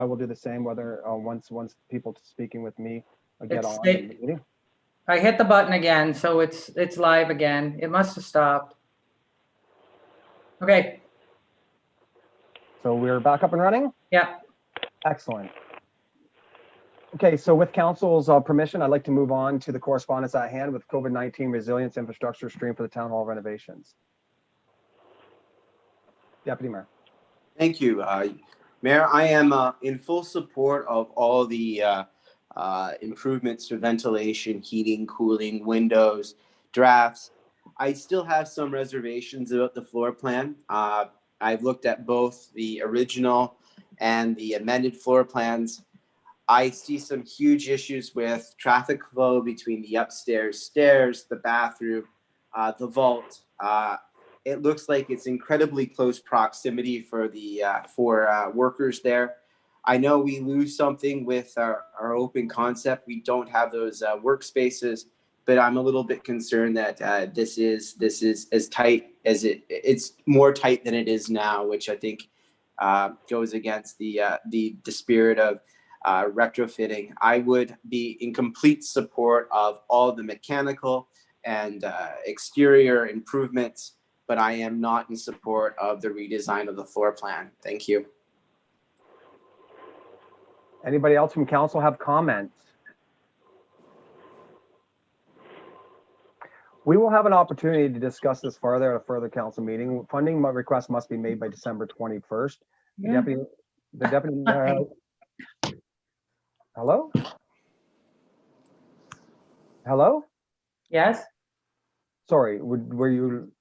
I will do the same whether once people speaking with me get It's on in the meeting. I hit the button again, so it's live again. It must have stopped. Okay. So we're back up and running? Yeah. Excellent. Okay, so with council's permission, I'd like to move on to the correspondence at hand with COVID-19 resilience infrastructure stream for the town hall renovations. Deputy Mayor. Thank you, Mayor. I am in full support of all the improvements to ventilation, heating, cooling, windows, drafts. I still have some reservations about the floor plan. I've looked at both the original and the amended floor plans. I see some huge issues with traffic flow between the upstairs stairs, the bathroom, the vault. It looks like it's incredibly close proximity for the workers there. I know we lose something with our open concept. We don't have those workspaces, but I'm a little bit concerned that this is as tight as it's more tight than it is now, which I think goes against the spirit of retrofitting. I would be in complete support of all the mechanical and exterior improvements, but I am not in support of the redesign of the floor plan. Thank you. Anybody else from council have comments? We will have an opportunity to discuss this further at a further council meeting. Funding request must be made by December 21st. Yeah. The deputy mayor. Hello? Hello? Yes. Sorry, were you?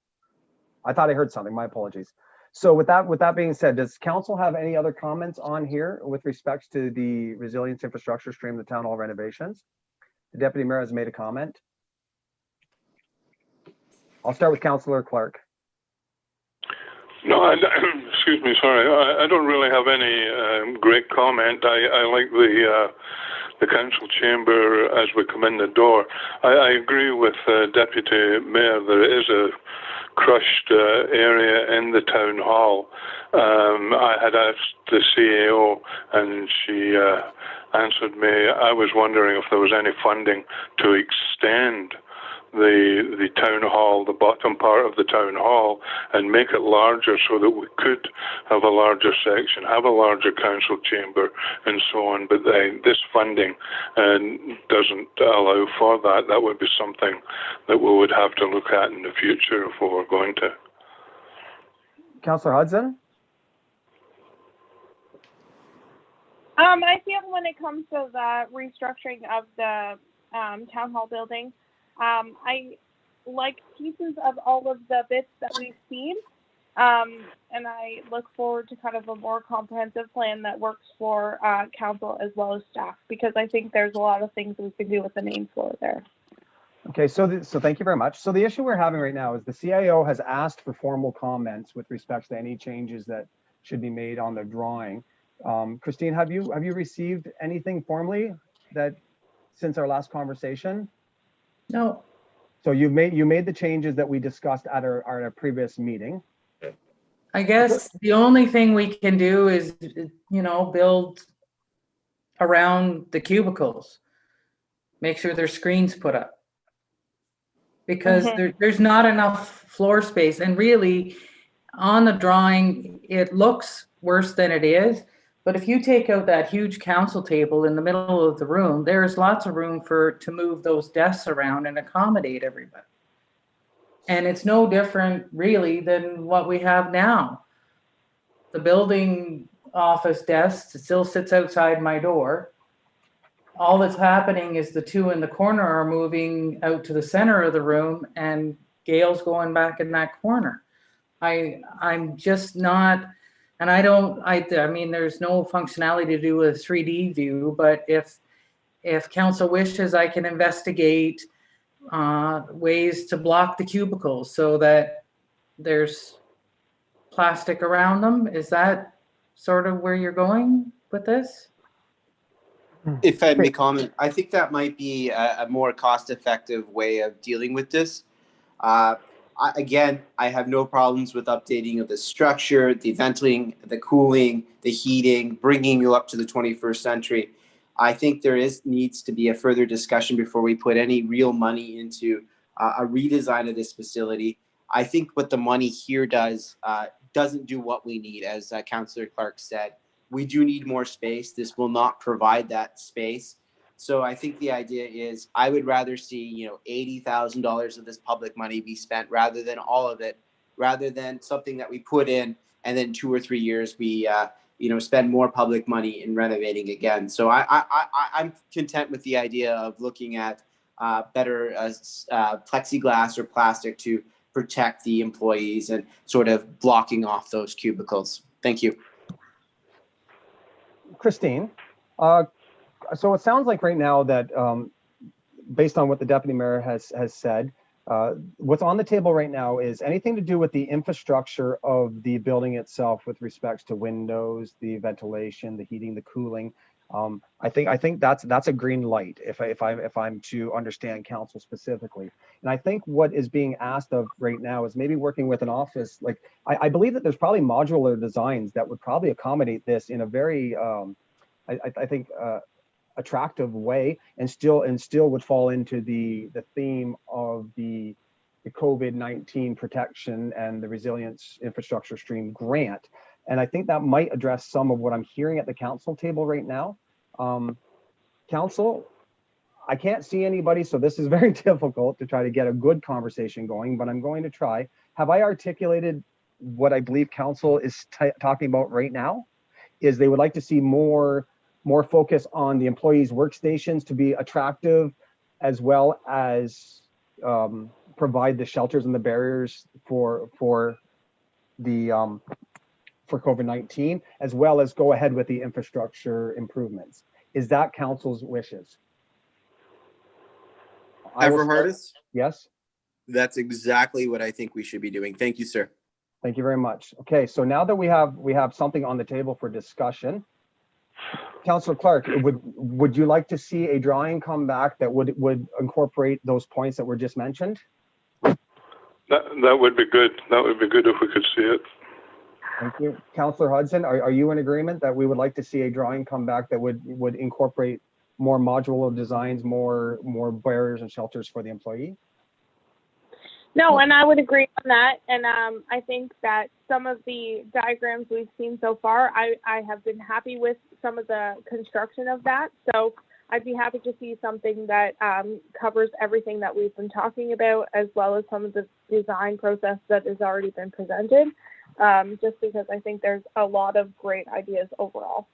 I thought I heard something. My apologies. So with that being said, does council have any other comments on here with respects to the resilience infrastructure stream, the town hall renovations? The deputy mayor has made a comment. I'll start with Councillor Clark. No, excuse me, sorry. I don't really have any great comment. I like the council chamber as we come in the door. I agree with Deputy Mayor. There is a crushed area in the town hall. I had asked the CAO and she answered me. I was wondering if there was any funding to extend the town hall, the bottom part of the town hall, and make it larger so that we could have a larger section, have a larger council chamber and so on. But this funding doesn't allow for that. That would be something that we would have to look at in the future if we were going to. Councillor Hudson? I feel when it comes to the restructuring of the town hall building, I like pieces of all of the bits that we've seen, and I look forward to kind of a more comprehensive plan that works for council as well as staff, because I think there's a lot of things we can do with the main floor there. Okay, so thank you very much. So the issue we're having right now is the CIO has asked for formal comments with respect to any changes that should be made on the drawing. Christine, have you received anything formally that since our last conversation? No. So you made the changes that we discussed at our previous meeting. I guess the only thing we can do is, build around the cubicles. Make sure there's screens put up. Because there's not enough floor space. And really, on the drawing, it looks worse than it is. But if you take out that huge council table in the middle of the room, there's lots of room to move those desks around and accommodate everybody. And it's no different really than what we have now. The building office desk still sits outside my door. All that's happening is the two in the corner are moving out to the center of the room and Gail's going back in that corner. I'm just not, and I mean, there's no functionality to do with a 3D view, but if council wishes, I can investigate ways to block the cubicles so that there's plastic around them. Is that sort of where you're going with this? If I may comment, I think that might be a more cost-effective way of dealing with this. Again, I have no problems with updating of the structure, the venting, the cooling, the heating, bringing you up to the 21st century. I think there needs to be a further discussion before we put any real money into a redesign of this facility. I think what the money here doesn't do what we need, as Councillor Clark said. We do need more space. This will not provide that space. So I think the idea is I would rather see, $80,000 of this public money be spent rather than all of it, rather than something that we put in and then 2 or 3 years we, spend more public money in renovating again. So I'm content with the idea of looking at better plexiglass or plastic to protect the employees and sort of blocking off those cubicles. Thank you. Christine, so it sounds like right now that based on what the deputy mayor has said, what's on the table right now is anything to do with the infrastructure of the building itself with respects to windows, the ventilation, the heating, the cooling. I think that's a green light if I'm to understand council specifically. And I think what is being asked of right now is maybe working with an office. Like I believe that there's probably modular designs that would probably accommodate this in a very I think attractive way, and still would fall into the theme of the COVID-19 protection and the resilience infrastructure stream grant. And I think that might address some of what I'm hearing at the council table right now. Council, I can't see anybody, so this is very difficult to try to get a good conversation going, but I'm going to try. Have I articulated what I believe council is talking about right now? Is they would like to see more focus on the employees' workstations to be attractive, as well as provide the shelters and the barriers for COVID-19, as well as go ahead with the infrastructure improvements. Is that council's wishes? Everhardis? Yes. That's exactly what I think we should be doing. Thank you, sir. Thank you very much. Okay, so now that we have something on the table for discussion, Councillor Clark, would you like to see a drawing come back that would incorporate those points that were just mentioned? That would be good. That would be good if we could see it. Thank you. Councillor Hudson, are you in agreement that we would like to see a drawing come back that would incorporate more modular designs, more barriers and shelters for the employee? No, and I would agree on that. And I think that some of the diagrams we've seen so far, I have been happy with some of the construction of that. So I'd be happy to see something that covers everything that we've been talking about, as well as some of the design process that has already been presented, just because I think there's a lot of great ideas overall.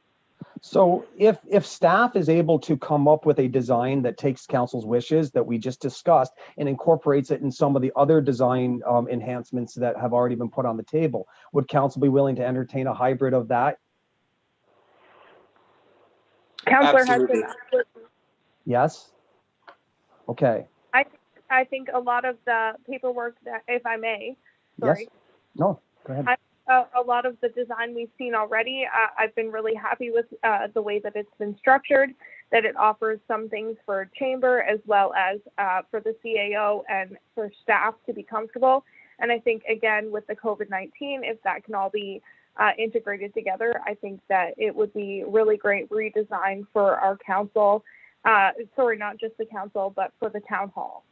So if staff is able to come up with a design that takes council's wishes that we just discussed and incorporates it in some of the other design enhancements that have already been put on the table, would council be willing to entertain a hybrid of that? Councillor Hudson. Yes. Okay. I think a lot of the paperwork that, if I may, sorry. Yes. No, go ahead. A lot of the design we've seen already, I've been really happy with the way that it's been structured, that it offers some things for chamber as well as for the CAO and for staff to be comfortable. And I think, again, with the COVID-19, if that can all be integrated together, I think that it would be really great redesign for our council. Sorry, not just the council, but for the town hall.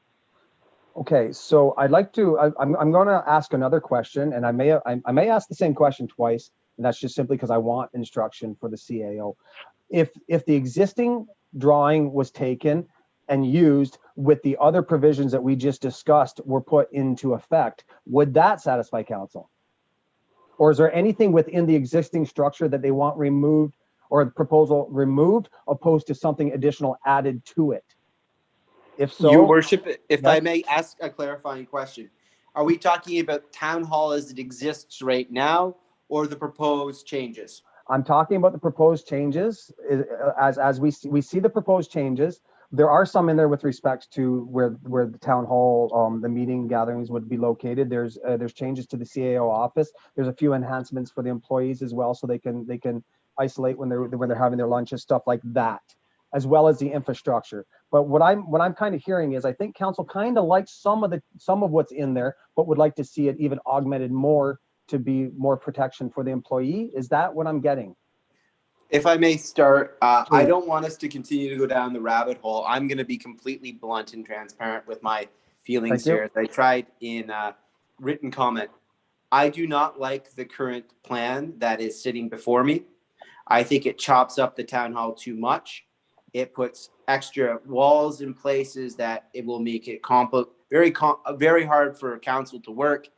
Okay, so I'd like to, I'm going to ask another question, and I may ask the same question twice, and that's just simply because I want instruction for the CAO. If the existing drawing was taken and used with the other provisions that we just discussed were put into effect, would that satisfy council? Or is there anything within the existing structure that they want removed or the proposal removed, opposed to something additional added to it? If so, Your Worship, if yes. I may ask a clarifying question, are we talking about town hall as it exists right now, or the proposed changes? I'm talking about the proposed changes. As we see the proposed changes, there are some in there with respect to where the town hall, the meeting gatherings would be located. There's changes to the CAO office. There's a few enhancements for the employees as well, so they can isolate when they're having their lunches, stuff like that, as well as the infrastructure. But what I'm kind of hearing is I think council kind of likes some of what's in there, but would like to see it even augmented more to be more protection for the employee. Is that what I'm getting? If I may start, I Please. don't want us to continue to go down the rabbit hole. I'm going to be completely blunt and transparent with my feelings Thank you. here. As I tried in written comment, I do not like the current plan that is sitting before me. I think it chops up the town hall too much. It puts extra walls in places that it will make it very hard for council to work.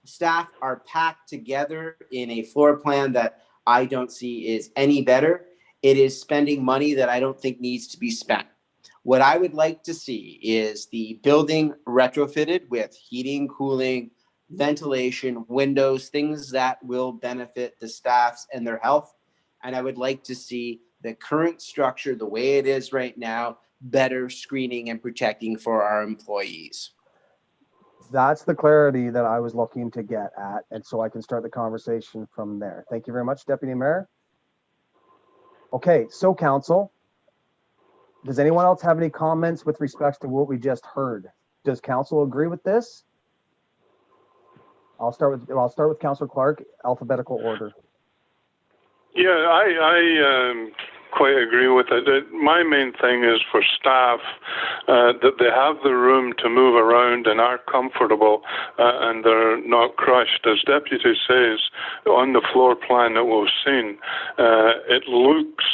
Staff are packed together in a floor plan that I don't see is any better. It is spending money that I don't think needs to be spent. What I would like to see is the building retrofitted with heating, cooling, ventilation, windows, things that will benefit the staffs and their health. And I would like to see the current structure, the way it is right now, better screening and protecting for our employees. That's the clarity that I was looking to get at, and so I can start the conversation from there. Thank you very much, Deputy Mayor. Okay, so council, does anyone else have any comments with respect to what we just heard? Does council agree with this? I'll start with Councillor Clark, alphabetical order. Yeah, I quite agree with it. My main thing is for staff that they have the room to move around and are comfortable and they're not crushed. As Deputy says, on the floor plan that we've seen, it looks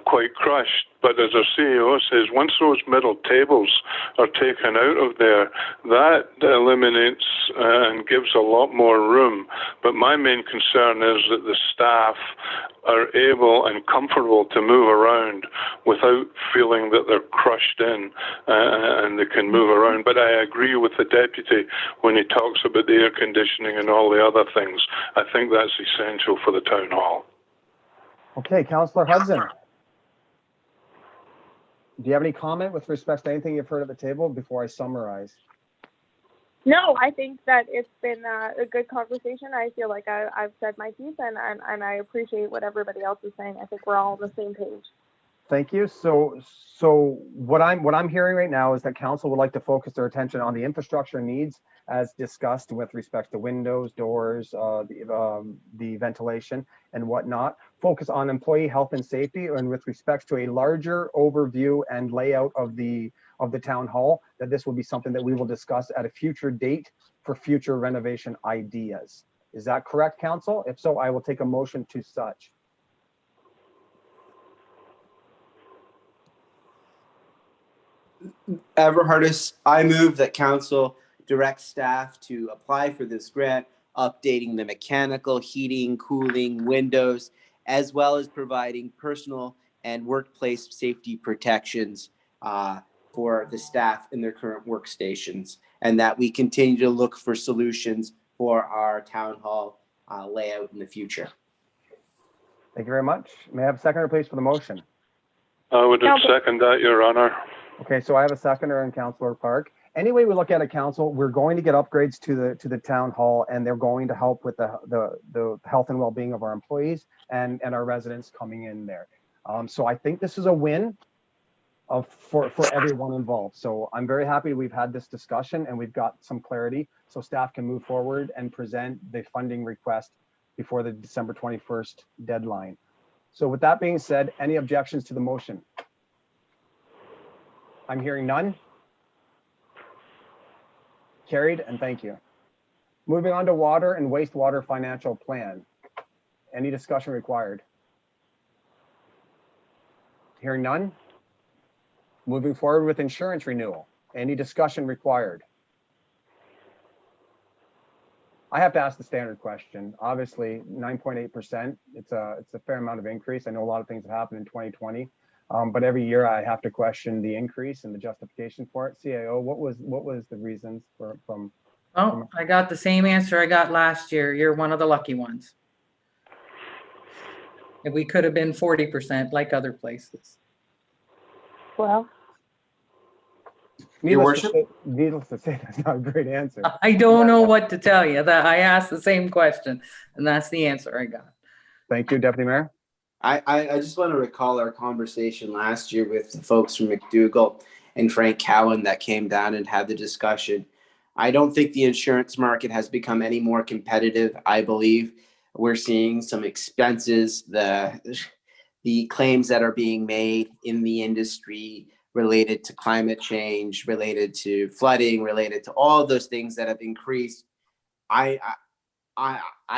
quite crushed. But as our CEO says, once those middle tables are taken out of there, that eliminates and gives a lot more room. But my main concern is that the staff are able and comfortable to move around without feeling that they're crushed in and they can move around. But I agree with the deputy when he talks about the air conditioning and all the other things. I think that's essential for the town hall. Okay, Councillor Hudson. Do you have any comment with respect to anything you've heard at the table before I summarize? No, I think that it's been a good conversation. I feel like I've said my piece, and I appreciate what everybody else is saying. I think we're all on the same page. Thank you. So what I'm hearing right now is that council would like to focus their attention on the infrastructure needs as discussed with respect to windows, doors, the ventilation and whatnot. Focus on employee health and safety, and with respect to a larger overview and layout of the town hall, that this will be something that we will discuss at a future date for future renovation ideas. Is that correct, council? If so, I will take a motion to such. Everhardis, I move that council direct staff to apply for this grant, updating the mechanical, heating, cooling, windows, as well as providing personal and workplace safety protections for the staff in their current workstations, and that we continue to look for solutions for our town hall layout in the future. Thank you very much. May I have a seconder, please, for the motion? I would second that, Your Honor. Okay, so I have a seconder in Councillor Park. Any way we look at it, council, we're going to get upgrades to the town hall, and they're going to help with the health and well-being of our employees and our residents coming in there. So I think this is a win for everyone involved. So I'm very happy we've had this discussion and we've got some clarity so staff can move forward and present the funding request before the December 21st deadline. So with that being said, any objections to the motion? I'm hearing none. Carried, and thank you. Moving on to water and wastewater financial plan. Any discussion required? Hearing none. Moving forward with insurance renewal. Any discussion required? I have to ask the standard question. Obviously, 9.8%, it's a fair amount of increase. I know a lot of things have happened in 2020. But every year I have to question the increase and the justification for it. CAO, what was the reasons from? Oh, I got the same answer I got last year. You're one of the lucky ones. And we could have been 40% like other places. Well, Your worship? Needless to say, that's not a great answer. I don't know what to tell you. That I asked the same question, and that's the answer I got. Thank you, Deputy Mayor. I just want to recall our conversation last year with the folks from McDougall and Frank Cowan that came down and had the discussion. I don't think the insurance market has become any more competitive. I believe we're seeing some expenses, the claims that are being made in the industry related to climate change, related to flooding, related to all of those things that have increased. I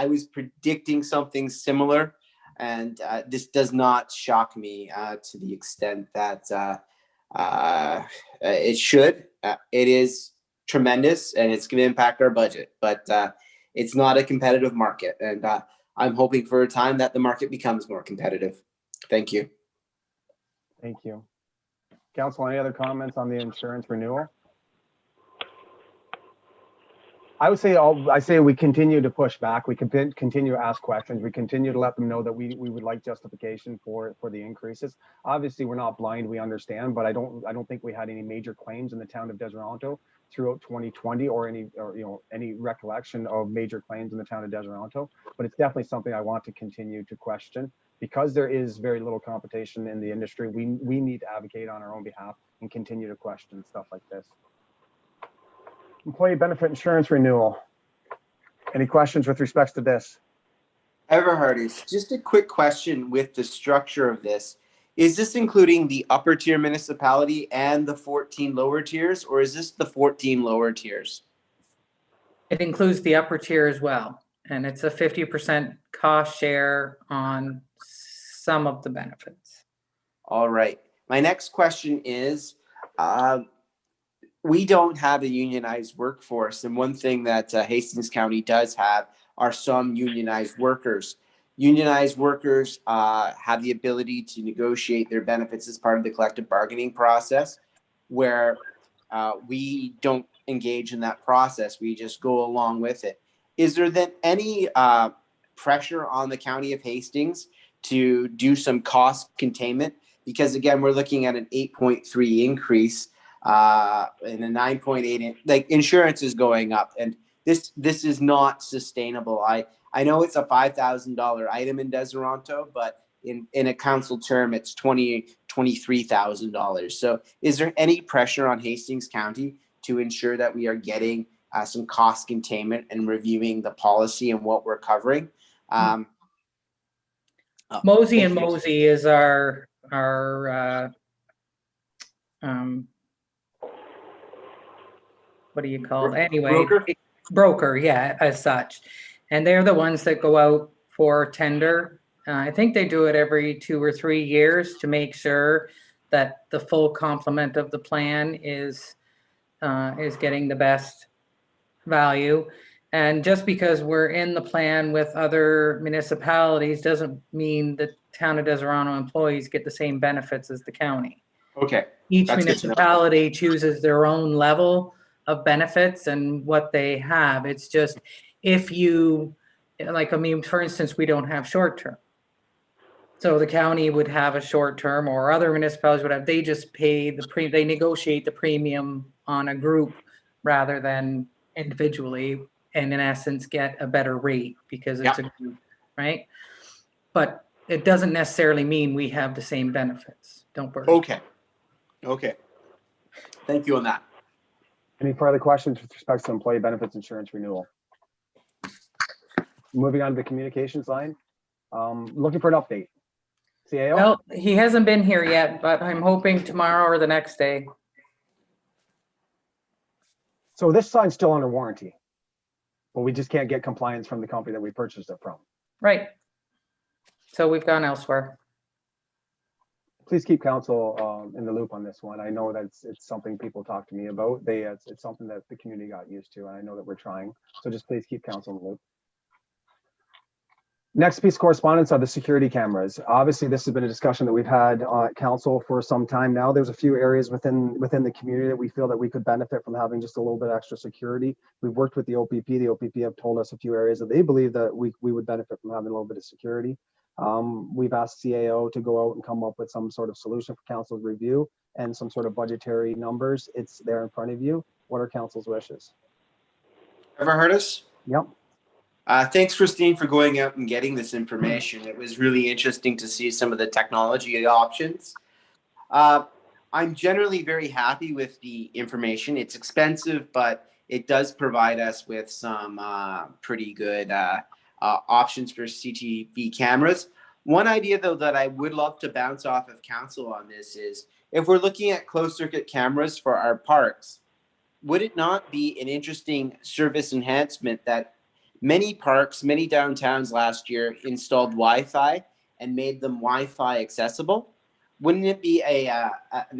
was predicting something similar, and this does not shock me to the extent that it should. It is tremendous, and it's going to impact our budget, but it's not a competitive market, and I'm hoping for a time that the market becomes more competitive. Thank you. Thank you. Council, any other comments on the insurance renewal? I would say I say we continue to push back. We can continue to ask questions. We continue to let them know that we would like justification for the increases. Obviously, we're not blind. We understand, but I don't think we had any major claims in the town of Deseronto throughout 2020 or any recollection of major claims in the town of Deseronto. But it's definitely something I want to continue to question because there is very little competition in the industry. We need to advocate on our own behalf and continue to question stuff like this. Employee benefit insurance renewal. Any questions with respect to this? Everhardy's, just a quick question with the structure of this. Is this including the upper tier municipality and the 14 lower tiers, or is this the 14 lower tiers? It includes the upper tier as well, and it's a 50% cost share on some of the benefits. All right. My next question is, we don't have a unionized workforce. And one thing that Hastings County does have are some unionized workers. Unionized workers have the ability to negotiate their benefits as part of the collective bargaining process, where we don't engage in that process. We just go along with it. Is there then any pressure on the County of Hastings to do some cost containment? Because again, we're looking at an 8.3 increase and a 9.8, like insurance is going up, and this is not sustainable. I know it's a $5,000 item in Deseronto, but in a council term, it's $23,000. So is there any pressure on Hastings County to ensure that we are getting some cost containment and reviewing the policy and what we're covering? Mosey and Mosey is our what do you call it? Anyway, broker, yeah, as such. And they're the ones that go out for tender. I think they do it every 2 or 3 years to make sure that the full complement of the plan is getting the best value. And just because we're in the plan with other municipalities doesn't mean the town of Deseronto employees get the same benefits as the county. Okay. Each municipality chooses their own level of benefits and what they have. It's just if you, like, I mean, for instance, we don't have short term. So the county would have a short term, or other municipalities would have, they just pay they negotiate the premium on a group rather than individually, and in essence get a better rate because it's a group, right? But it doesn't necessarily mean we have the same benefits. Don't worry. Okay. Thank you on that. Any further questions with respect to employee benefits insurance renewal? Moving on to the communications line. Looking for an update. CAO? Well, he hasn't been here yet, but I'm hoping tomorrow or the next day. So this sign's still under warranty, but we just can't get compliance from the company that we purchased it from. Right. So we've gone elsewhere. Please keep council in the loop on this one. I know that it's something people talk to me about. It's something that the community got used to, and I know that we're trying. So just please keep council in the loop. Next piece of correspondence are the security cameras. Obviously, this has been a discussion that we've had at council for some time now. There's a few areas within the community that we feel that we could benefit from having just a little bit extra security. We've worked with the OPP. The OPP have told us a few areas that they believe that we would benefit from having a little bit of security. We've asked CAO to go out and come up with some sort of solution for council's review and some sort of budgetary numbers. It's there in front of you. What are council's wishes? Ever heard us? Yep. Thanks, Christine, for going out and getting this information. It was really interesting to see some of the technology options. I'm generally very happy with the information. It's expensive, but it does provide us with some pretty good options for CCTV cameras. One idea, though, that I would love to bounce off of council on this is if we're looking at closed circuit cameras for our parks, would it not be an interesting service enhancement that many parks, many downtowns last year installed Wi-Fi and made them Wi-Fi accessible? Wouldn't it be an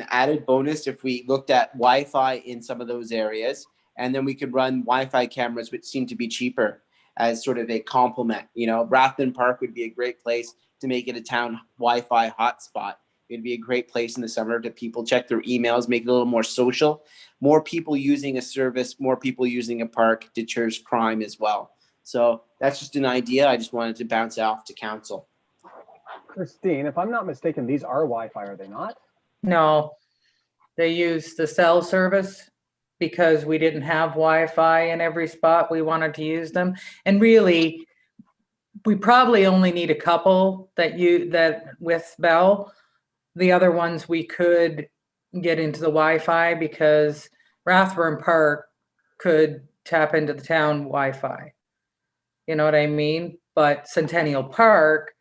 added bonus if we looked at Wi-Fi in some of those areas, and then we could run Wi-Fi cameras, which seem to be cheaper, as sort of a complement? You know, Rathbun Park would be a great place to make it a town Wi-Fi hotspot. It'd be a great place in the summer to people check their emails, make it a little more social. More people using a service, more people using a park deters crime as well. So that's just an idea. I just wanted to bounce off to council. Christine, if I'm not mistaken, these are Wi-Fi, are they not? No, they use the cell service because we didn't have Wi-Fi in every spot. We wanted to use them. And really, we probably only need a couple that with Bell. The other ones we could get into the Wi-Fi because Rathburn Park could tap into the town Wi-Fi. You know what I mean? But Centennial Park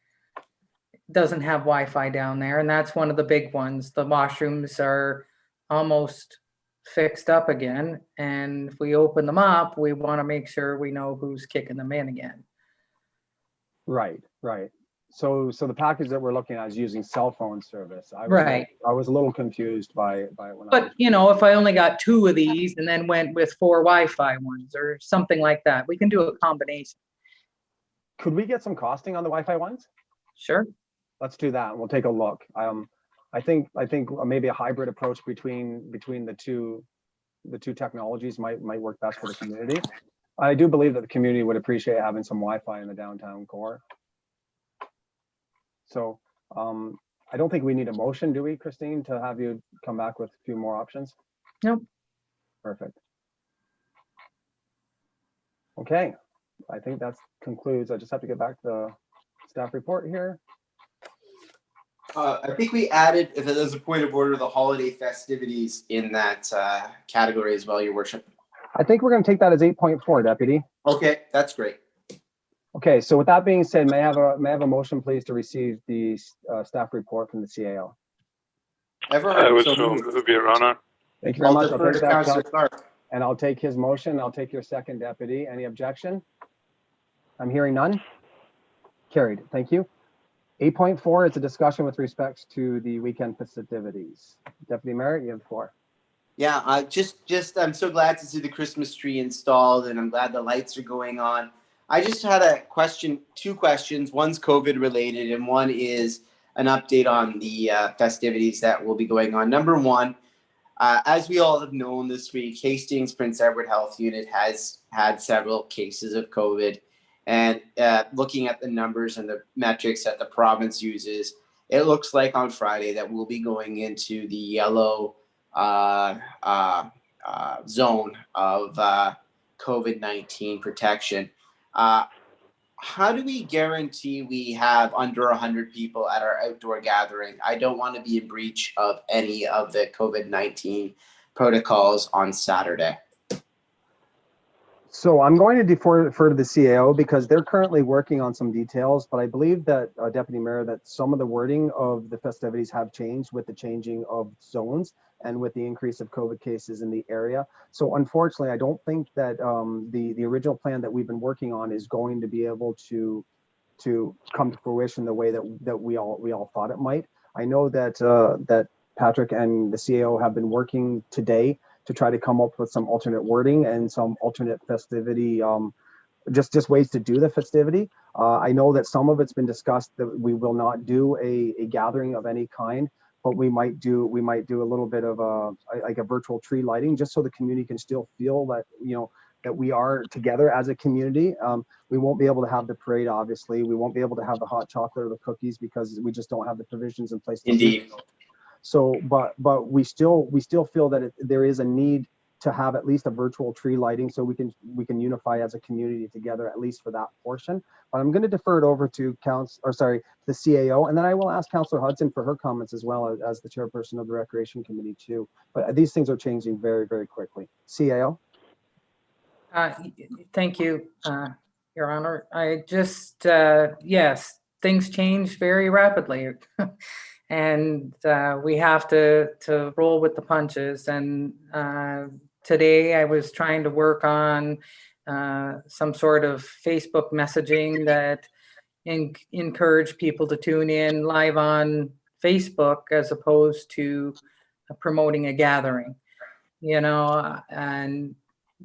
doesn't have Wi-Fi down there, and that's one of the big ones. The washrooms are almost fixed up again, and if we open them up, we want to make sure we know who's kicking them in again. Right. So the package that we're looking at is using cell phone service. I was a little confused by it when But you know, if I only got 2 of these and then went with 4 Wi-Fi ones or something like that, we can do a combination. Could we get some costing on the Wi-Fi ones? Sure. Let's do that. We'll take a look. I think maybe a hybrid approach between the two technologies might work best for the community. I do believe that the community would appreciate having some Wi-Fi in the downtown core. So I don't think we need a motion, do we, Christine, to have you come back with a few more options? Nope. Perfect. Okay, I think that concludes. I just have to get back to the staff report here. I think we added, if there's a point of order, the holiday festivities in that category as well, Your Worship. I think we're going to take that as 8.4, Deputy. Okay, that's great. Okay, so with that being said, may I have a motion, please, to receive the staff report from the CAO? I would so move, Your Honor. Thank you very much. I'll defer to Councillor Clark. And I'll take his motion. I'll take your second, Deputy. Any objection? I'm hearing none. Carried. Thank you. 8.4 is a discussion with respect to the weekend festivities. Deputy Mayor, you have the floor. Yeah, I'm so glad to see the Christmas tree installed, and I'm glad the lights are going on. I just had a question, 2 questions. One's COVID related, and one is an update on the festivities that will be going on. Number 1, as we all have known this week, Hastings Prince Edward Health Unit has had several cases of COVID. And looking at the numbers and the metrics that the province uses, it looks like on Friday that we'll be going into the yellow zone of COVID-19 protection. How do we guarantee we have under 100 people at our outdoor gathering? I don't want to be in breach of any of the COVID-19 protocols on Saturday. So I'm going to defer to the CAO because they're currently working on some details, but I believe that, Deputy Mayor, that some of the wording of the festivities have changed with the changing of zones and with the increase of COVID cases in the area. So unfortunately, I don't think that the original plan that we've been working on is going to be able to come to fruition the way that we all thought it might. I know that that Patrick and the CAO have been working today to try to come up with some alternate wording and some alternate festivity, just ways to do the festivity. I know that some of it's been discussed that we will not do a gathering of any kind, but we might do a little bit of like a virtual tree lighting, just so the community can still feel that, you know, that we are together as a community. We won't be able to have the parade, obviously. We won't be able to have the hot chocolate or the cookies because we just don't have the provisions in place. Indeed. So, but we still feel that there is a need to have at least a virtual tree lighting so we can unify as a community together, at least for that portion. But I'm going to defer it over to the CAO, and then I will ask Councillor Hudson for her comments as well as the chairperson of the Recreation Committee too. But these things are changing very, very quickly. CAO? Thank you, Your Honor. I just, yes, things change very rapidly. And we have to roll with the punches. And today I was trying to work on some sort of Facebook messaging that encourage people to tune in live on Facebook as opposed to promoting a gathering, and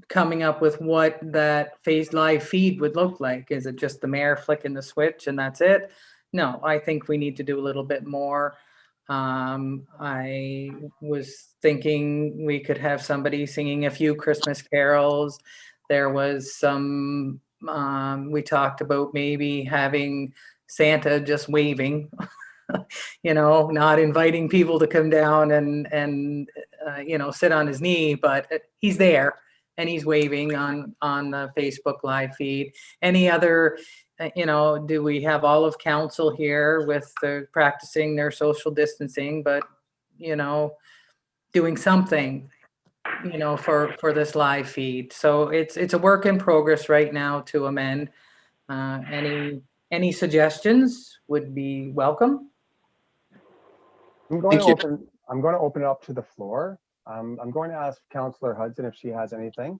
coming up with what that live feed would look like. Is it just the mayor flicking the switch and that's it? No, I think we need to do a little bit more. I was thinking we could have somebody singing a few Christmas carols. There was some, we talked about maybe having Santa just waving, not inviting people to come down and sit on his knee, but he's there and he's waving on the Facebook live feed. Any other, do we have all of council here with practicing their social distancing, but, doing something, for this live feed. So it's a work in progress right now to amend. Any suggestions would be welcome. I'm going to open it up to the floor. I'm going to ask Councillor Hudson if she has anything.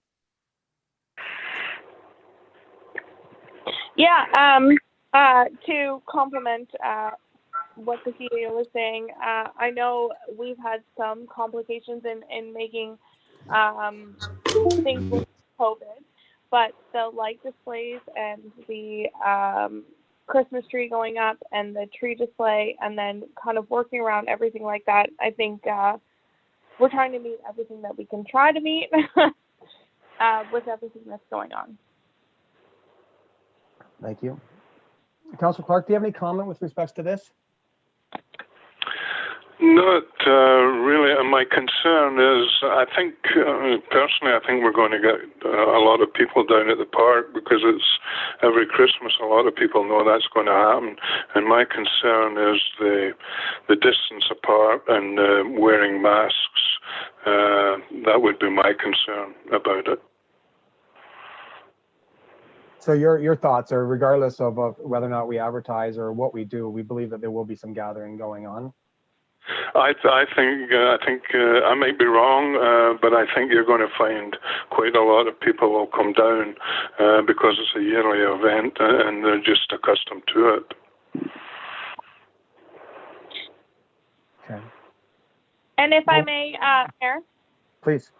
Yeah, to complement what the CAO was saying, I know we've had some complications in making things with COVID, but the light displays and the Christmas tree going up and the tree display and then kind of working around everything like that, I think we're trying to meet everything that we can try to meet with everything that's going on. Thank you. Councillor Clark, do you have any comment with respects to this? Not really. And my concern is, I think, personally, I think we're going to get a lot of people down at the park because it's every Christmas. A lot of people know that's going to happen. And my concern is the distance apart and wearing masks. That would be my concern about it. So your thoughts are, regardless of whether or not we advertise or what we do, we believe that there will be some gathering going on. I think I might be wrong, but I think you're going to find quite a lot of people will come down because it's a yearly event and they're just accustomed to it. Okay. And if I may, Mayor? Please.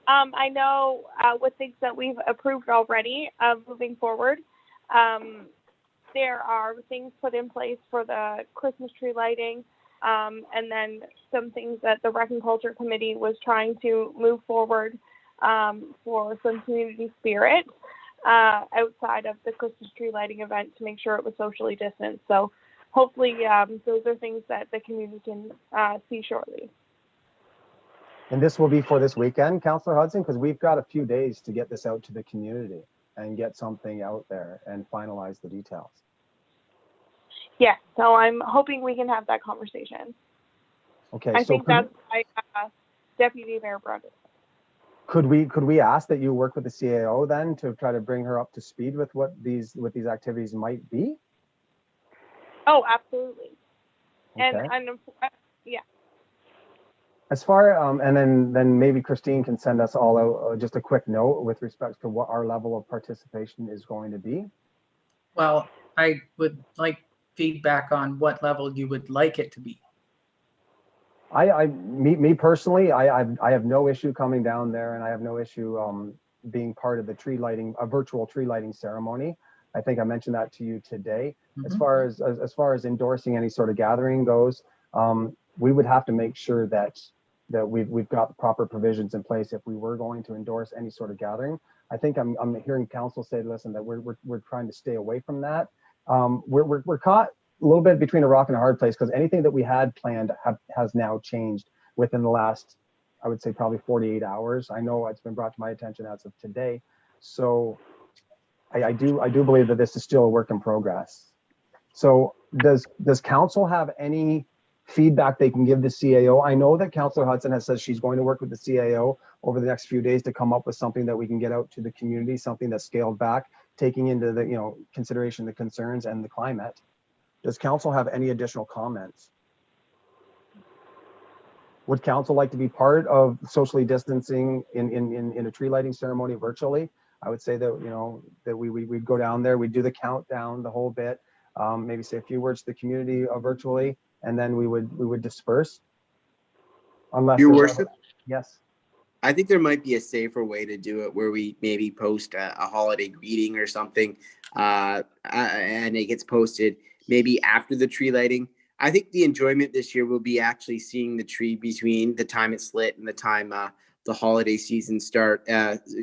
I know with things that we've approved already, moving forward, there are things put in place for the Christmas tree lighting, and then some things that the Rec and Culture Committee was trying to move forward for some community spirit outside of the Christmas tree lighting event to make sure it was socially distanced. So hopefully those are things that the community can see shortly. And this will be for this weekend, Councillor Hudson, because we've got a few days to get this out to the community and get something out there and finalize the details. Yes, so I'm hoping we can have that conversation. Okay, I so think that's why Deputy Mayor brought it. Could we ask that you work with the CAO then to try to bring her up to speed with what these activities might be? Oh, absolutely. Okay. And yeah. As far and then maybe Christine can send us all out just a quick note with respect to what our level of participation is going to be. Well, I would like feedback on what level you would like it to be. Me personally, I have no issue coming down there, and I have no issue being part of the tree lighting, a virtual tree lighting ceremony. I think I mentioned that to you today. Mm-hmm. As far as endorsing any sort of gathering goes, we would have to make sure that we've got the proper provisions in place if we were going to endorse any sort of gathering. I think I'm hearing council say, listen, that we're trying to stay away from that. We're caught a little bit between a rock and a hard place because anything that we had planned has now changed within the last I would say probably 48 hours. I know it's been brought to my attention as of today. So I do believe that this is still a work in progress. So does council have any feedback they can give the CAO? I know that Councillor Hudson has said she's going to work with the CAO over the next few days to come up with something that we can get out to the community, something that's scaled back, taking into the, consideration the concerns and the climate. Does council have any additional comments? Would council like to be part of socially distancing in a tree lighting ceremony virtually? I would say that, that we'd go down there, we'd do the countdown, the whole bit, maybe say a few words to the community virtually, and then we would disperse. Unless Your there's worship, yes. I think there might be a safer way to do it where we maybe post a holiday greeting or something, and it gets posted maybe after the tree lighting. I think the enjoyment this year will be actually seeing the tree between the time it's lit and the time the holiday season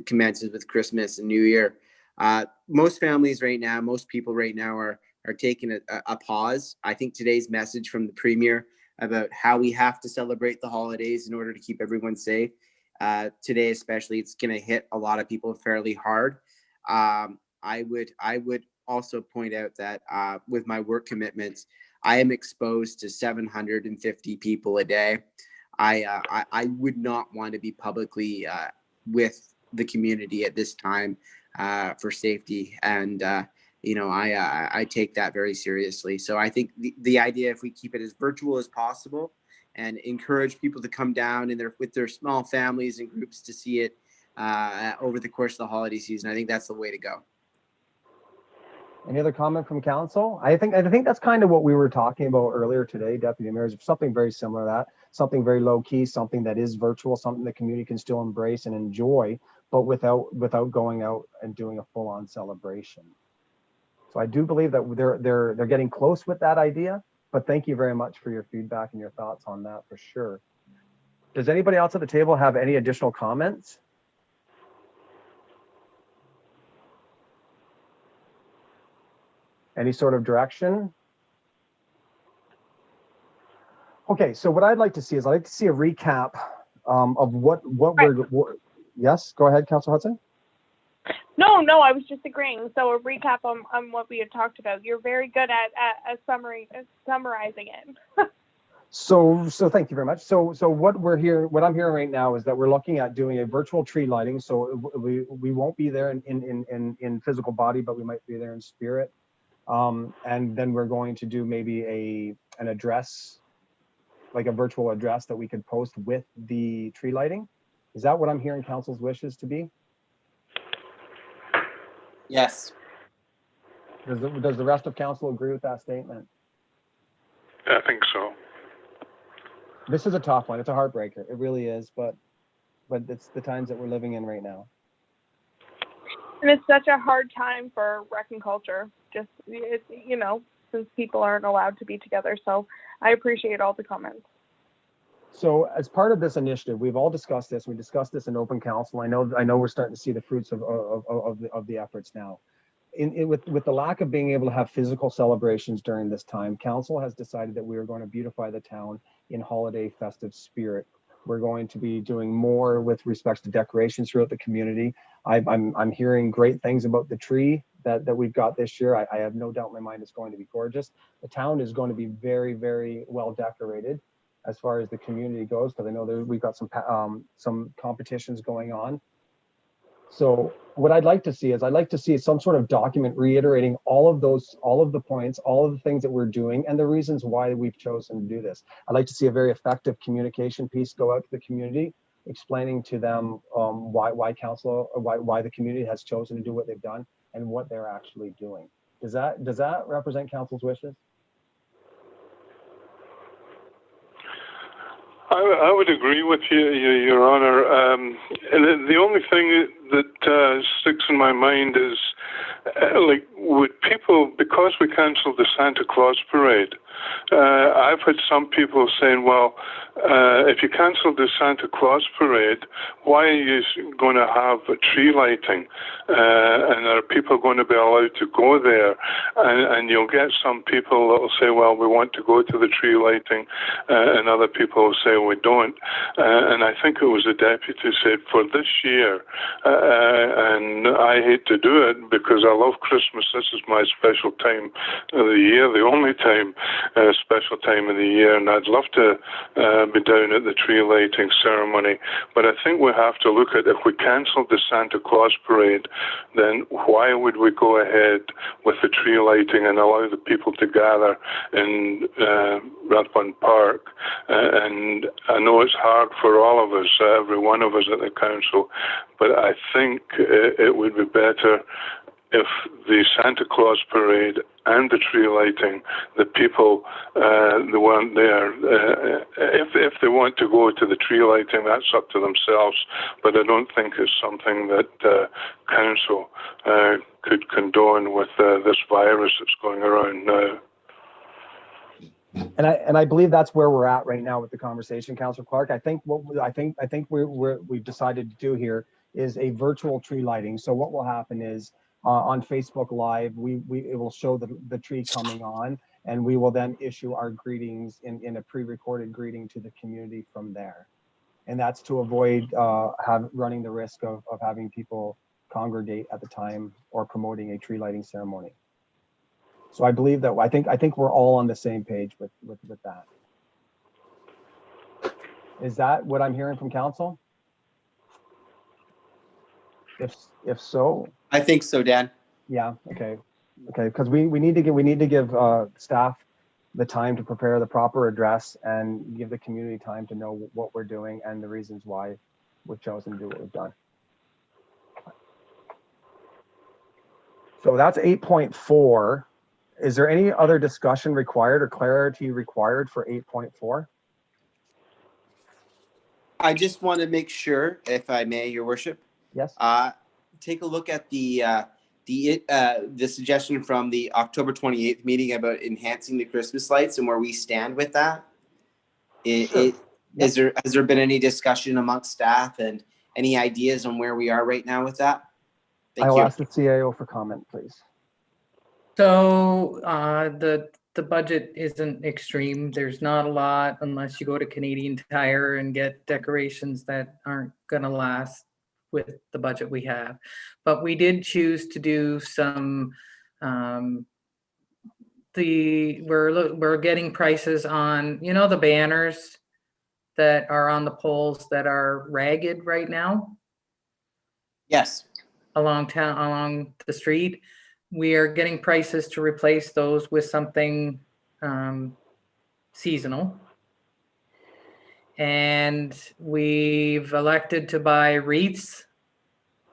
commences with Christmas and New Year. Most families right now, most people right now are taking a pause. I think today's message from the Premier about how we have to celebrate the holidays in order to keep everyone safe. Today, especially, it's going to hit a lot of people fairly hard. I would also point out that with my work commitments, I am exposed to 750 people a day. I would not want to be publicly with the community at this time for safety, and I take that very seriously. So I think the idea, if we keep it as virtual as possible and encourage people to come down with their small families and groups to see it over the course of the holiday season, I think that's the way to go. Any other comment from council? I think that's kind of what we were talking about earlier today, Deputy Mayor, is something very similar to that, something very low key, something that is virtual, something the community can still embrace and enjoy, but without going out and doing a full-on celebration. So I do believe that they're getting close with that idea, but thank you very much for your feedback and your thoughts on that for sure. Does anybody else at the table have any additional comments? Any sort of direction? Okay, so what I'd like to see is I'd like to see a recap of what we're. Yes, go ahead, Councillor Hudson. No, I was just agreeing. So a recap on what we had talked about. You're very good at summarizing it. So thank you very much. So what I'm hearing right now is that we're looking at doing a virtual tree lighting. So we won't be there in physical body, but we might be there in spirit. And then we're going to do maybe an address, like a virtual address that we could post with the tree lighting. Is that what I'm hearing council's wishes to be? Yes. Does the rest of council agree with that statement? I think so. This is a tough one. It's a heartbreaker. It really is, but it's the times that we're living in right now. And it's such a hard time for rec and culture, just, since people aren't allowed to be together. So I appreciate all the comments. So as part of this initiative, we've all discussed this. We discussed this in open council. I know we're starting to see the fruits of the efforts now. With the lack of being able to have physical celebrations during this time, council has decided that we are going to beautify the town in holiday festive spirit. We're going to be doing more with respects to decorations throughout the community. I'm hearing great things about the tree that we've got this year. I have no doubt in my mind it's going to be gorgeous. The town is going to be very, very well decorated as far as the community goes, because I know we've got some competitions going on. So what I'd like to see is some sort of document reiterating all of the points, all of the things that we're doing and the reasons why we've chosen to do this. I'd like to see a very effective communication piece go out to the community, explaining to them why the community has chosen to do what they've done and what they're actually doing. Does that represent council's wishes? I would agree with you, Your Honor. And the only thing that sticks in my mind is, would people, because we cancelled the Santa Claus parade, I've had some people saying, well, if you cancel the Santa Claus parade, why are you going to have a tree lighting? And are people going to be allowed to go there? And you'll get some people that will say, well, we want to go to the tree lighting, and other people will say we don't. And I think it was the deputy said, for this year, and I hate to do it because I love Christmas, this is my special time of the year, the only time, special time of the year, and I'd love to be down at the tree lighting ceremony. But I think we have to look at, if we cancelled the Santa Claus parade, then why would we go ahead with the tree lighting and allow the people to gather in Rathbun Park? And I know it's hard for all of us, every one of us at the council, but I think it would be better if the Santa Claus parade and the tree lighting, the people that weren't there, if they want to go to the tree lighting, that's up to themselves. But I don't think it's something that council could condone with this virus that's going around now. And I believe that's where we're at right now with the conversation, Councillor Clark. I think we've decided to do here is a virtual tree lighting. So what will happen is on Facebook Live, it will show the tree coming on, and we will then issue our greetings in a pre-recorded greeting to the community from there. And that's to avoid running the risk of having people congregate at the time or promoting a tree lighting ceremony. So I believe that I think we're all on the same page with that. Is that what I'm hearing from council? If so, I think so, Dan. yeah, okay, because we need to give staff the time to prepare the proper address and give the community time to know what we're doing and the reasons why we've chosen to do what we've done. So that's 8.4. Is there any other discussion required or clarity required for 8.4? I just want to make sure, if I may, Your Worship. Yes. Take a look at the suggestion from the October 28th meeting about enhancing the Christmas lights and where we stand with that. Sure. Has there been any discussion amongst staff and any ideas on where we are right now with that? Thank I'll you. ask the CIO for comment, please. So the budget isn't extreme. There's not a lot unless you go to Canadian Tire and get decorations that aren't gonna last with the budget we have. But we did choose to do some we're getting prices on, you know, the banners that are on the poles that are ragged right now Yes. along the street. We are getting prices to replace those with something seasonal. And we've elected to buy wreaths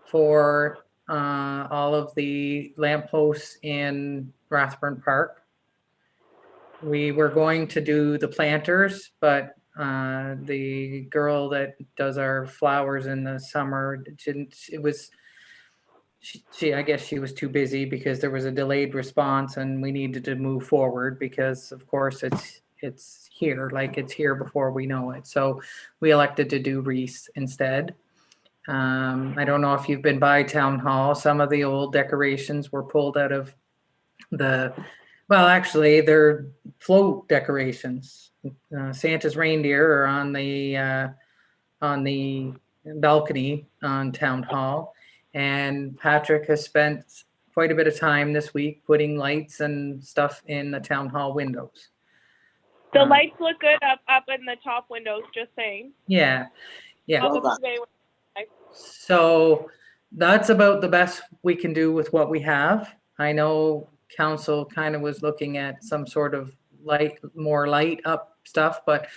for all of the lampposts in Rathburn Park. We were going to do the planters, but the girl that does our flowers in the summer didn't, I guess she was too busy because there was a delayed response and we needed to move forward because of course it's here, like it's here before we know it. So we elected to do wreaths instead. I don't know if you've been by Town Hall. Some of the old decorations were pulled out of well, actually they're float decorations. Santa's reindeer are on the balcony on Town Hall. And Patrick has spent quite a bit of time this week putting lights and stuff in the Town Hall windows. The lights look good up in the top windows, just saying. Yeah. Well done. So that's about the best we can do with what we have. I know council kind of was looking at some sort of more light up stuff, but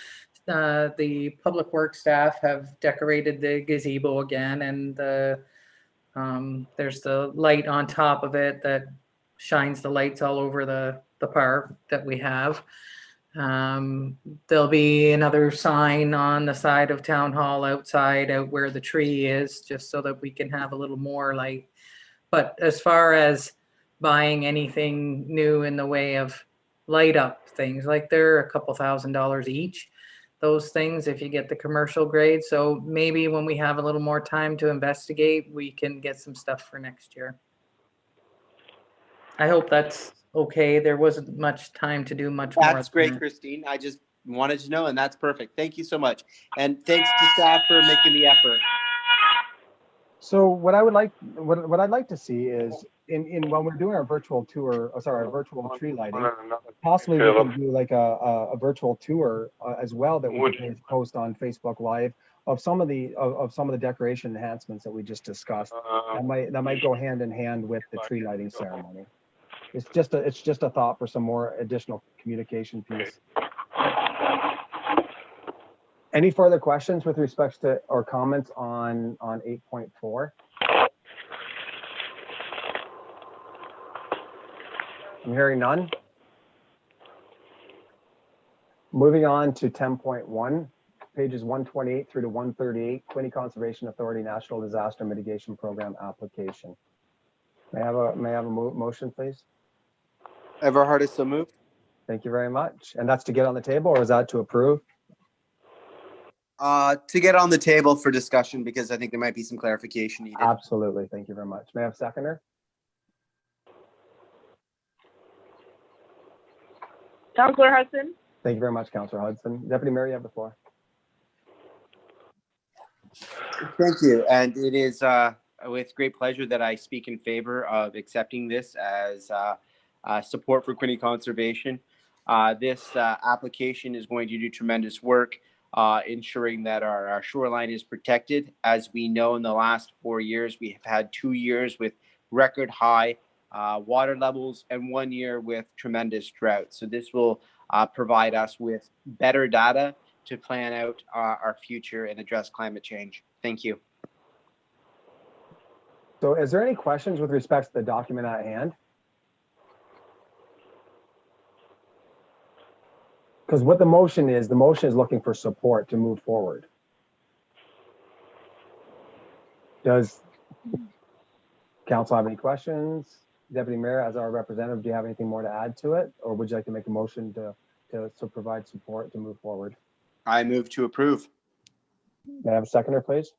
the public works staff have decorated the gazebo again, and there's the light on top of it that shines the lights all over the park that we have. There'll be another sign on the side of Town Hall outside out where the tree is, just so that we can have a little more light. But as far as buying anything new in the way of light up things. Like they're a couple $1,000s each, those things, if you get the commercial grade. So maybe when we have a little more time to investigate, we can get some stuff for next year. I hope that's okay. There wasn't much time to do much more. That's than great, that. Christine. I just wanted to know, and that's perfect. Thank you so much. And thanks to staff for making the effort. So what I would like, what I'd like to see is in when we're doing our virtual tour, our virtual tree lighting, possibly we can do like a virtual tour as well that we can post on Facebook Live of some of the decoration enhancements that we just discussed. That might go hand in hand with the tree lighting ceremony. It's just a thought for some more additional communication piece. Any further questions with respect to or comments on 8.4? I'm hearing none. Moving on to 10.1, pages 128 through to 138, Quinte Conservation Authority National Disaster Mitigation Program application. May I have a motion, please? Everhart is so moved. Thank you very much. And that's to get on the table, or is that to approve? To get on the table for discussion, because I think there might be some clarification needed. Absolutely. Thank you very much. May I have a seconder? Councillor Hudson. Thank you very much, Councillor Hudson. Deputy Mayor, you have the floor. Thank you. And it is with great pleasure that I speak in favor of accepting this as support for Quinte Conservation. This application is going to do tremendous work ensuring that our shoreline is protected. As we know, in the last 4 years, we have had 2 years with record high water levels and 1 year with tremendous drought. So this will provide us with better data to plan out our future and address climate change. Thank you. So is there any questions with respect to the document at hand? Because what the motion is looking for support to move forward. Does council have any questions? Deputy Mayor, as our representative, do you have anything more to add to it? Or would you like to make a motion to provide support to move forward? I move to approve. May I have a seconder, please?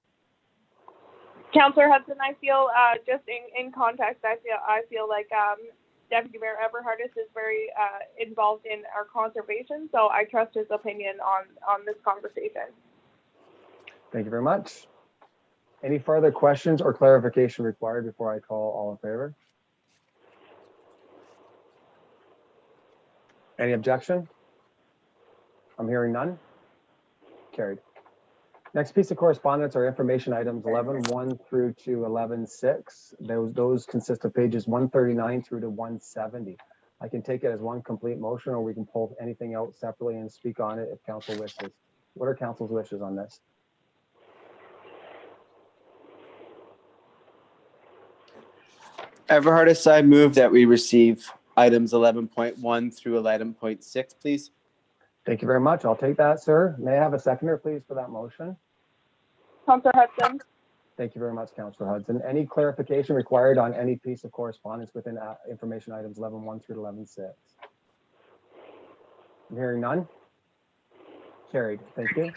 Councillor Hudson, I feel just in context, I feel like Deputy Mayor Everhart is very involved in our conservation, so I trust his opinion on this conversation. Thank you very much. Any further questions or clarification required before I call all in favor? Any objection? I'm hearing none. Carried. Next piece of correspondence are information items 11.1 through to 11.6. Those consist of pages 139 through to 170. I can take it as one complete motion, or we can pull anything out separately and speak on it if council wishes. What are council's wishes on this? Everhart, I move that we receive items 11.1 through 11.6, please. Thank you very much. I'll take that, sir. May I have a seconder, please, for that motion? Councillor Hudson. Thank you very much, Councillor Hudson. Any clarification required on any piece of correspondence within information items 11.1 through to 11.6? I'm hearing none. Carried. Thank you.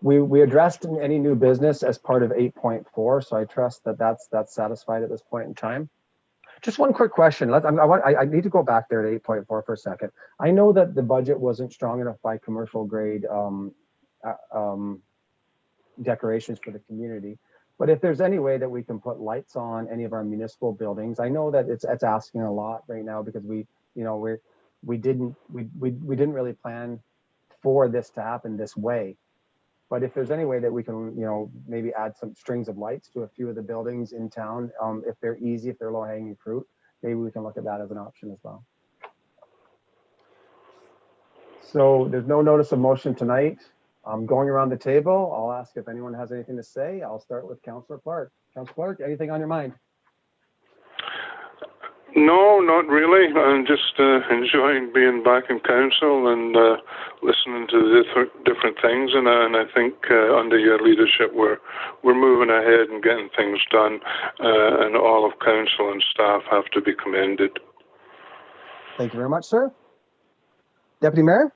We addressed any new business as part of 8.4, so I trust that that's satisfied at this point in time. Just one quick question. I need to go back there to 8.4 for a second. I know that the budget wasn't strong enough by commercial grade decorations for the community, but if there's any way that we can put lights on any of our municipal buildings, I know that it's asking a lot right now because we didn't really plan for this to happen this way. But if there's any way that we can, maybe add some strings of lights to a few of the buildings in town, if they're easy, if they're low hanging fruit, maybe we can look at that as an option as well. So there's no notice of motion tonight. Going around the table, I'll ask if anyone has anything to say. I'll start with Councillor Clark. Councillor Clark, anything on your mind? No, not really. I'm just enjoying being back in council and listening of different things, and I think under your leadership, we're moving ahead and getting things done, and all of council and staff have to be commended. Thank you very much, sir. Deputy Mayor?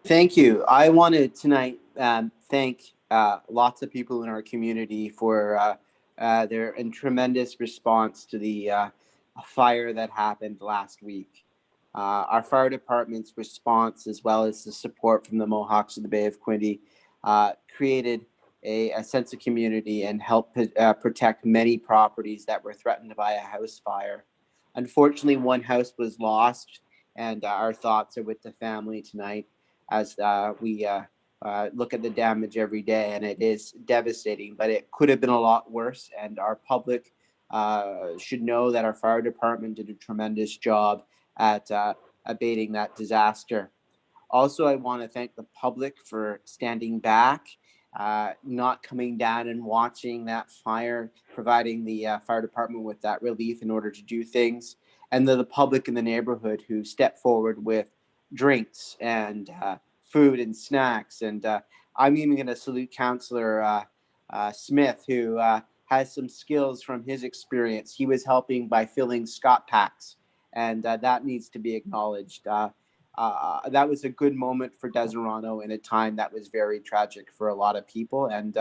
Thank you. I want to tonight thank lots of people in our community for their tremendous response to the fire that happened last week. Our fire department's response, as well as the support from the Mohawks of the Bay of Quinte, created a sense of community and helped protect many properties that were threatened by a house fire. Unfortunately, one house was lost, and our thoughts are with the family tonight as we look at the damage every day, and it is devastating, but it could have been a lot worse, and our public should know that our fire department did a tremendous job at abating that disaster. Also, I want to thank the public for standing back, not coming down and watching that fire, providing the fire department with that relief in order to do things, and the public in the neighborhood who stepped forward with drinks and food and snacks. And I'm even going to salute Councillor Smith, who has some skills from his experience. He was helping by filling Scott packs, and that needs to be acknowledged. That was a good moment for Deseronto in a time that was very tragic for a lot of people. And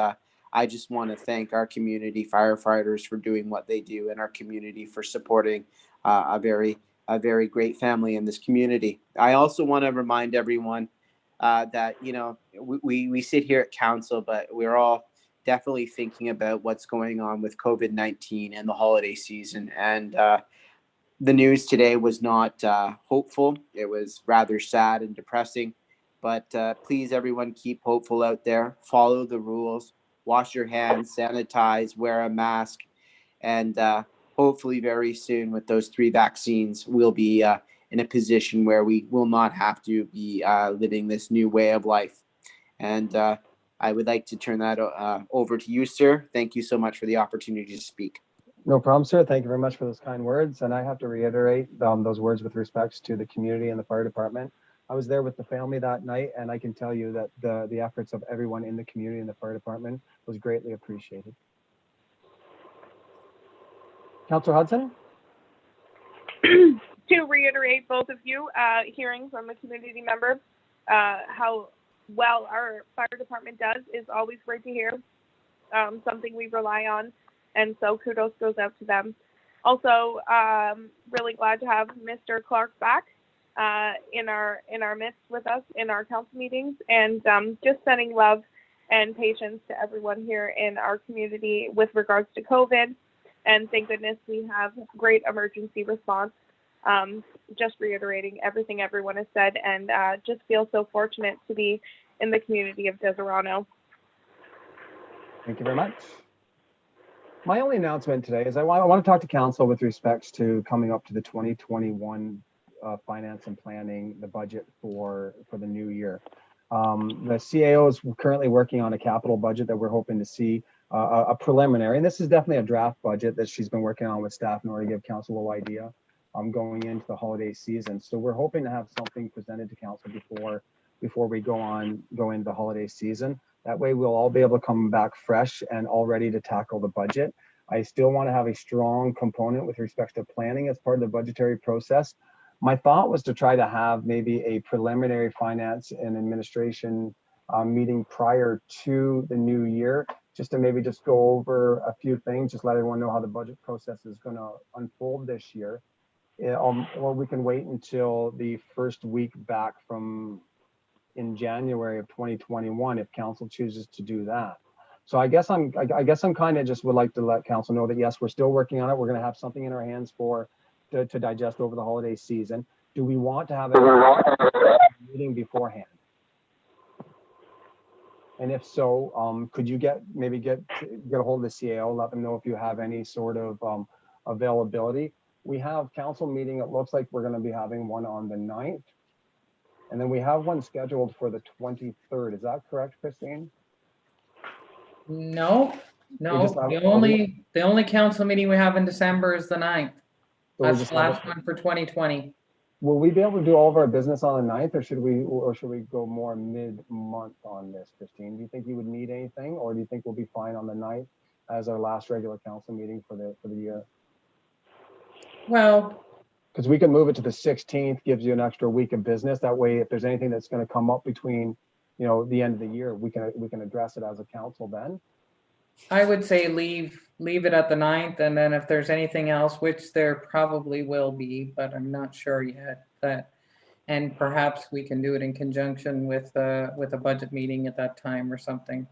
I just want to thank our community firefighters for doing what they do, and our community for supporting a very great family in this community. I also want to remind everyone that, you know, we sit here at council, but we're all definitely thinking about what's going on with COVID-19 and the holiday season. And the news today was not hopeful. It was rather sad and depressing. But please, everyone, keep hopeful out there. Follow the rules. Wash your hands, sanitize, wear a mask. And hopefully very soon with those 3 vaccines, we'll be in a position where we will not have to be living this new way of life. And I would like to turn that over to you, sir. Thank you so much for the opportunity to speak. No problem, sir. Thank you very much for those kind words. And I have to reiterate those words with respects to the community and the fire department. I was there with the family that night, and I can tell you that the efforts of everyone in the community and the fire department was greatly appreciated. Councillor Hudson? To reiterate, both of you, hearing from a community member how well our fire department does is always great to hear. Something we rely on. And so kudos goes out to them. Also, really glad to have Mr. Clark back in our midst with us in our council meetings, and just sending love and patience to everyone here in our community with regards to COVID. And thank goodness we have great emergency response. Just reiterating everything everyone has said, and just feel so fortunate to be in the community of Deseronto. Thank you very much. My only announcement today is I want to talk to council with respects to coming up to the 2021 finance and planning, the budget for the new year. The CAO is currently working on a capital budget that we're hoping to see a preliminary, and this is definitely a draft budget that she's been working on with staff in order to give council a little idea going into the holiday season. So we're hoping to have something presented to council before we go into the holiday season. That way we'll all be able to come back fresh and all ready to tackle the budget. I still want to have a strong component with respect to planning as part of the budgetary process. My thought was to try to have maybe a preliminary finance and administration meeting prior to the new year, just to maybe just go over a few things, just let everyone know how the budget process is going to unfold this year. Or we can wait until the first week back in January of 2021 if council chooses to do that. So I guess I'm kind of just would like to let council know that yes, we're still working on it. We're going to have something in our hands to digest over the holiday season. Do we want to have a meeting beforehand? And if so, could you maybe get a hold of the CAO, let them know if you have any sort of availability. We have council meeting. It looks like we're going to be having one on the 9th. And then we have one scheduled for the 23rd. Is that correct, Christine? No. just have- The only council meeting we have in December is the 9th. So we That's just the have last one for 2020. will we be able to do all of our business on the 9th, or should we go more mid-month on this, Christine? Do you think you would need anything, or do you think we'll be fine on the 9th as our last regular council meeting for the year? Well, Because we can move it to the 16th, gives you an extra week of business. That way, if there's anything that's going to come up between, the end of the year, we can address it as a council then. I would say leave it at the 9th, and then if there's anything else, which there probably will be, but I'm not sure yet, and perhaps we can do it in conjunction with a budget meeting at that time or something.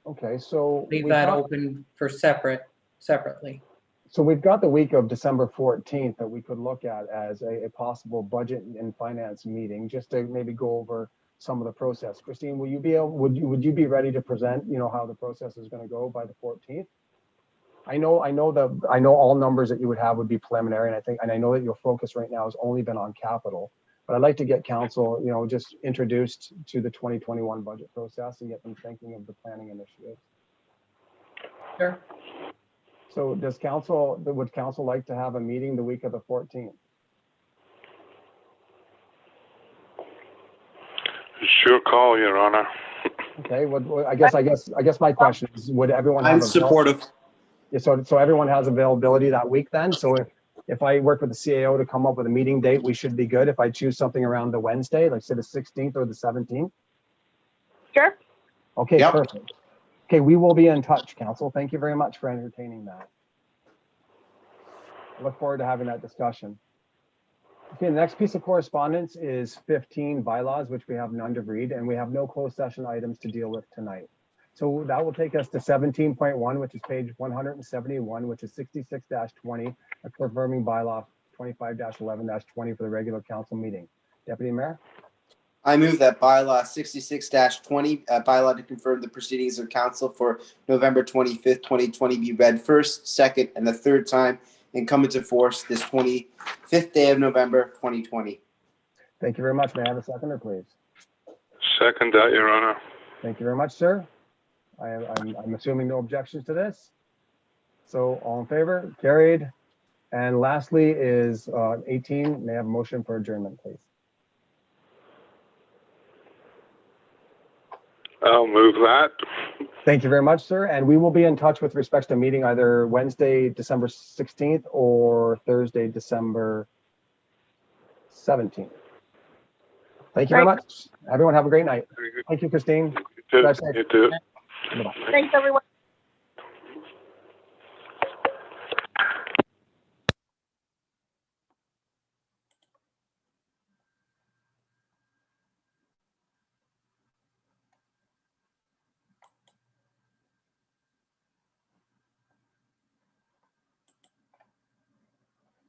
Okay, so Leave we've that got- open for separately. So we've got the week of December 14th that we could look at as a possible budget and finance meeting, just to maybe go over some of the process. Christine, would you be ready to present, how the process is going to go by the 14th? I know all numbers that you would have would be preliminary, and I know that your focus right now has only been on capital, but I'd like to get council, just introduced to the 2021 budget process and get them thinking of the planning initiatives. Sure. So would council like to have a meeting the week of the 14th? Sure call, Your Honor. Okay, I guess my question is, would everyone I'm have supportive. Yeah, so everyone has availability that week then? So if I work with the CAO to come up with a meeting date, we should be good if I choose something around the Wednesday, like say the 16th or the 17th? Sure. Okay, Yep. perfect. Okay, we will be in touch, council. Thank you very much for entertaining that. I look forward to having that discussion. Okay, the next piece of correspondence is 15 bylaws, which we have none to read, and we have no closed session items to deal with tonight. So that will take us to 17.1, which is page 171, which is 66-20, a confirming bylaw 25-11-20 for the regular council meeting. Deputy Mayor? I move that bylaw 66-20, bylaw to confirm the proceedings of council for November 25th, 2020 be read first, second, and the third time and come into force this 25th day of November, 2020. Thank you very much. May I have a seconder, please? Second that, Your Honor. Thank you very much, sir. I'm assuming no objections to this. So all in favor? Carried. And lastly is 18. May I have a motion for adjournment, please? I'll move that. Thank you very much, sir. And we will be in touch with respects to meeting either Wednesday, December 16th or Thursday, December 17th. Thank you very much. Everyone have a great night. Very good. Thank you, Christine. You too. Drive safe. You too. Bye-bye. Thanks, everyone.